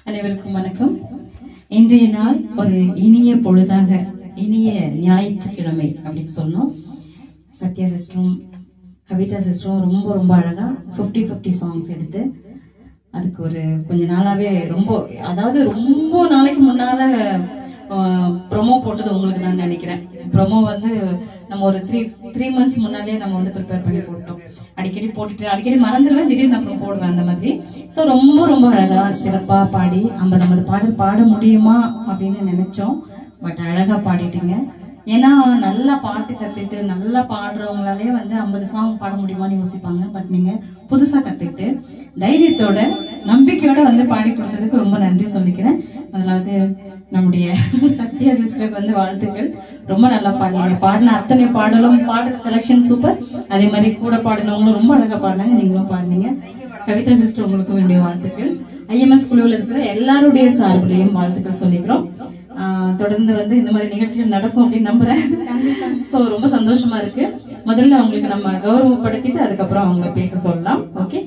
அனைவருக்கும் வணக்கம். இன்றைய நாள் ஒரு இனிய பொழுதாக, இனிய ஞாயிற்றுக்கிழமை அப்படின்னு சொன்னோம். சத்யா சிஸ்டரும் கவிதா சிஸ்டரும் ரொம்ப ரொம்ப அழகா 50-50 சாங்ஸ் எடுத்து அதுக்கு ஒரு கொஞ்ச நாளாவே அதாவது ரொம்ப நாளைக்கு முன்னால ப்ரொமோ போட்டது உங்களுக்கு தான் நினைக்கிறேன். ப்ரொமோ வந்து நம்ம ஒரு த்ரீ மந்த்ஸ் முன்னாலே நம்ம வந்து ப்ரிப்பேர் பண்ணி போட்டோம். அடிக்கடி போட்டுட்டு அடிக்கடி மறந்துடுவேன், திடீர்னு அப்புறம் போடுவேன் அந்த மாதிரி. ஸோ ரொம்ப ரொம்ப அழகா சிறப்பா பாடி 50 பாடல் பாட முடியுமா அப்படின்னு நினைச்சோம். பட் அழகா பாடிட்டீங்க. ஏன்னா நல்லா பாட்டு கத்துட்டு நல்லா பாடுறவங்களாலே வந்து 50 சாங் பாட முடியுமான்னு யோசிப்பாங்க. பட் நீங்க புதுசா கத்துக்கிட்டு தைரியத்தோட நம்பிக்கையோட வந்து பாடி கொடுத்ததுக்கு ரொம்ப நன்றி சொல்லிக்கிறேன். அதாவது நம்முடைய சத்யா சிஸ்டருக்கு வந்து வாழ்த்துக்கள். ரொம்ப நல்லா பாடுங்க. பாடின அத்தனை பாடலும் பாடல் செலக்ஷன் சூப்பர். அதே மாதிரி கூட பாடினவங்களும் ரொம்ப அழகா பாடினாங்க. நீங்களும் பாடினீங்க. கவிதா சிஸ்டர் உங்களுக்கு வேண்டிய வாழ்த்துக்கள். IMS குழுவில் இருக்கிற எல்லாருடைய சார்பிலையும் வாழ்த்துக்கள் சொல்லிக்கிறோம். தொடர்ந்து வந்து இந்த மாதிரி நிகழ்ச்சிகள் நடக்கும் அப்படின்னு நம்புறேன். சோ ரொம்ப சந்தோஷமா இருக்கு. முதல்ல அவங்களுக்கு நம்ம கௌரவப்படுத்திட்டு அதுக்கப்புறம் அவங்க பேச சொல்லலாம். ஓகே,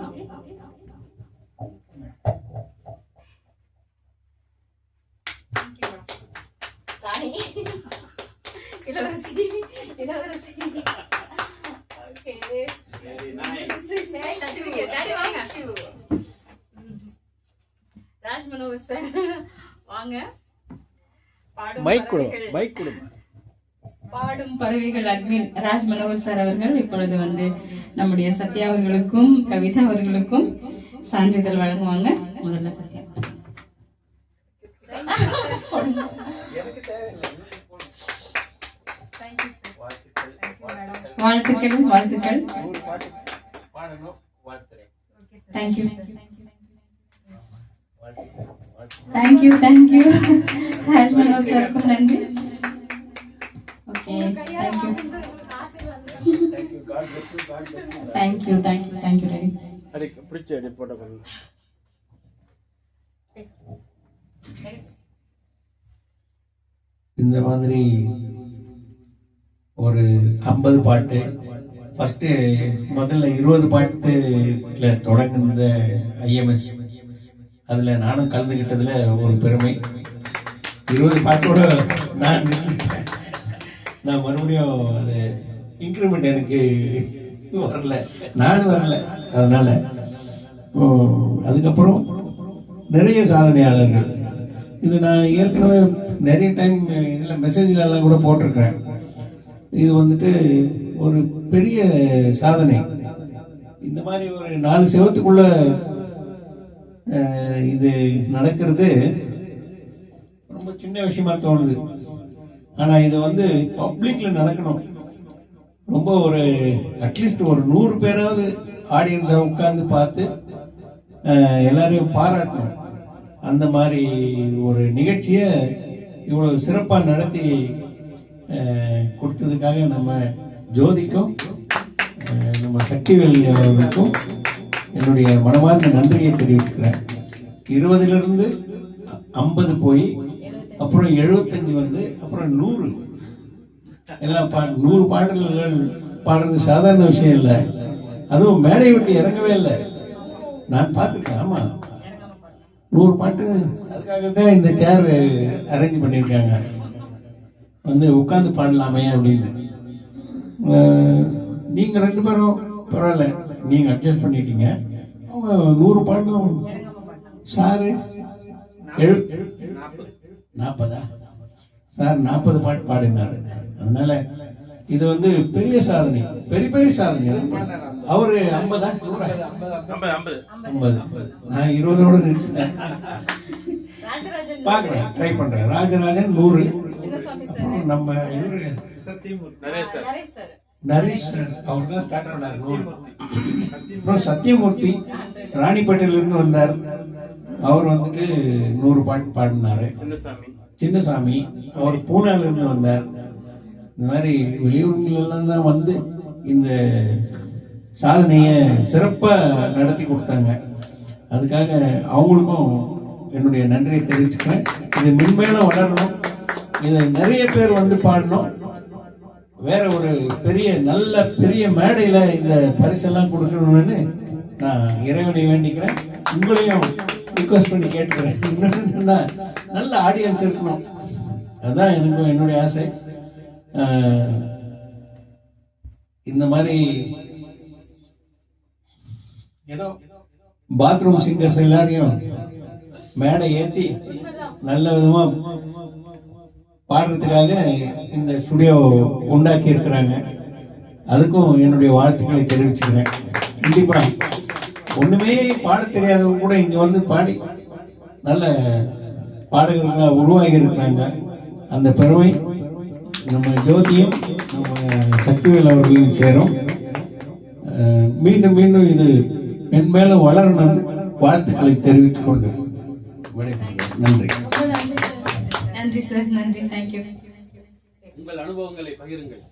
ராஜ் மனோகர் சார் வாங்க. பாடும் பறவைகள் அட்மின் ராஜ் மனோகர் சார் அவர்கள் இப்பொழுது வந்து நம்முடைய சத்யா அவர்களுக்கும் கவிதா அவர்களுக்கும் சான்றிதழ் வழங்குவாங்க. முதல்ல சத்யா. வாழ்த்துக்கள் வாழ்த்துக்கள். Thank you thank you thank you. Raj Manohar சாருக்கும் நன்றி. Okay, thank you thank you thank you thank you ready. அதுக்கு பிடிச்ச ரிப்போர்ட் பண்ணு. இந்த மாதிரி ஒரு 50 பாட்டு ஃபர்ஸ்ட் முதல்ல 20 பாட்டுல தொடங்குன IMS, அதுல நானும் கலந்துகிட்டதுல ஒரு பெருமை. 20 பாட்டோட நான் மறுபடியும் அது இன்க்ரிமெண்ட் எனக்கு வரல, நானும் வரல. அதனால அதுக்கப்புறம் நிறைய சாதனையாளர்கள், இது நான் ஏற்கனவே நிறைய டைம் இதில் மெசேஜ்ல எல்லாம் கூட போட்டிருக்கிறேன். இது வந்துட்டு ஒரு பெரிய சாதனை. இந்த மாதிரி ஒரு 4 செவத்துக்குள்ள இது நடக்கிறது ரொம்ப சின்ன விஷயமா தோணுது. ஆனா இது வந்து பப்ளிக்ல நடக்கணும். ரொம்ப ஒரு அட்லீஸ்ட் ஒரு 100 பேராவது ஆடியன்ஸா உட்கார்ந்து பார்த்து எல்லாரையும் பாராட்டணும். அந்த மாதிரி ஒரு நிகழ்ச்சியை இவ்வளவு சிறப்பா நடத்தி கொடுத்ததுக்காக நம்ம ஜோதிக்கும் நம்ம சக்திவேல் அவர்களுக்கும் என்னுடைய மனமார்ந்த நன்றியை தெரிவிக்கிறேன். 20லிருந்து 50 போய் அப்புறம் 75 வந்து அப்புறம் 100 எல்லாம் 100 பாடல்கள் பாடுறது சாதாரண விஷயம் இல்லை. அதுவும் மேடை விட்டு இறங்கவே இல்லை. நான் பார்த்துருக்கேன். ஆமா, 100 பாட்டு. அதுக்காக தான் இந்த சேர் அரேஞ்ச் பண்ணியிருக்காங்க, வந்து உட்கார்ந்து பாடலாமே அப்படின்னு. நீங்க 2 பேரும் பரவாயில்ல, நீங்க அட்ஜஸ்ட் பண்ணிட்டீங்க. 100 பாட்டும் சாரு 40 சார் 40 பாட்டு பாடினாரு. அதனால இது வந்து பெரிய சாதனை, பெரிய சாதனை. அவரு 50 நான் 20ஓட நிறுத்தினேன். பாக்குறேன், ட்ரை பண்றேன். ராஜராஜன் 100. அப்புறம் நம்ம இவரு நரேஷ் சார், அவர் தான் ஸ்டார்ட் பண்ணார் 100. அப்புறம் சத்தியமூர்த்தி ராணிப்பேட்டையில இருந்து வந்தார். அவர் வந்துட்டு 100 பாட்டு பாடினாரு. சின்னசாமி அவர் பூனால இருந்து வந்தார். இந்த மாதிரி வெளியூர்களெல்லாம் தான் வந்து இந்த சாதனையை சிறப்பா நடத்தி கொடுத்தாங்க. அதுக்காக அவங்களுக்கும் என்னுடைய நன்றியை தெரிவிச்சுக்கிறேன். இது மென்மேலும் வளரணும். இது நிறைய பேர் வந்து பாடணும். வேற ஒரு நல்ல பெரிய மேடையில இந்த பரிசெல்லாம் கொடுக்கணும்னு நான் இறைவனை வேண்டிக்கிறேன். உங்களையும் ரிக்வஸ்ட் பண்ணி கேட்டுக்கிறேன். இன்னொன்னு, நல்ல ஆடியன்ஸ் இருக்கணும், அதுதான் எனக்கும் என்னுடைய ஆசை. இந்த மாதிரி ஏதோ பாத்ரூம் சிங்கர்ஸ் எல்லாரையும் மேடை ஏத்தி நல்ல விதமா பாடுறதுக்காக இந்த ஸ்டுடியோ உண்டாக்கி இருக்கிறாங்க. அதுக்கும் என்னுடைய வாழ்த்துக்களை தெரிவிச்சுக்கிறேன். கண்டிப்பா ஒண்ணுமே பாட தெரியாதவங்க கூட இங்க வந்து பாடி நல்ல பாடகர்களா உருவாகி இருக்கிறாங்க. அந்த பெருமை நம்ம ஜோதியும் நம்ம சக்திவேல் அவர்களையும் சேரும். மீண்டும் மீண்டும் இது மென்மேலும் வளரணும் வாழ்த்துக்களை தெரிவித்துக் கொண்டு நன்றி. நன்றி சார், நன்றி, தேங்க்யூ. உங்கள் அனுபவங்களை பகிருங்கள்.